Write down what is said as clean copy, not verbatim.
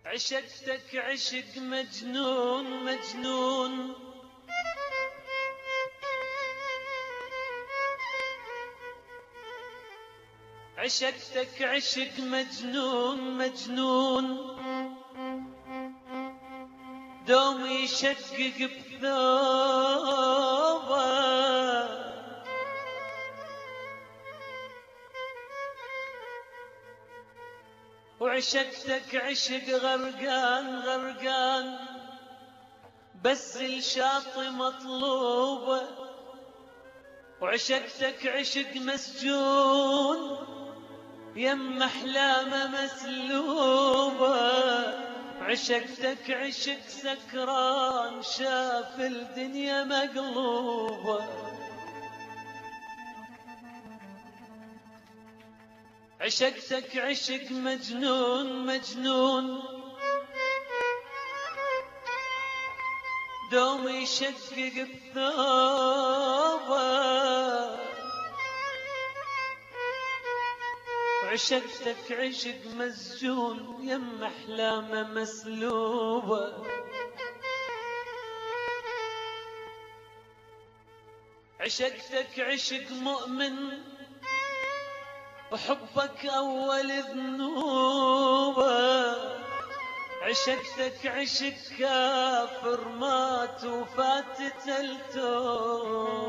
عشقتك عشق مجنون مجنون، عشقتك عشق مجنون مجنون، دوم يشقق بثوبه وعشقتك عشق غرقان غرقان، بس الشاطئ مطلوبه وعشقتك عشق مسجون، يم أحلامه مسلوبه عشقتك عشق سكران، شاف الدنيا مقلوبه عشقتك عشق مجنون مجنون، دوم يشقق بثوبه وعشقتك عشق مسجون، يم أحلامه مسلوبه عشقتك عشق مؤمن وحبك أول ذنوبه، عشقتك عشق كافر مات وفاتت التوبة.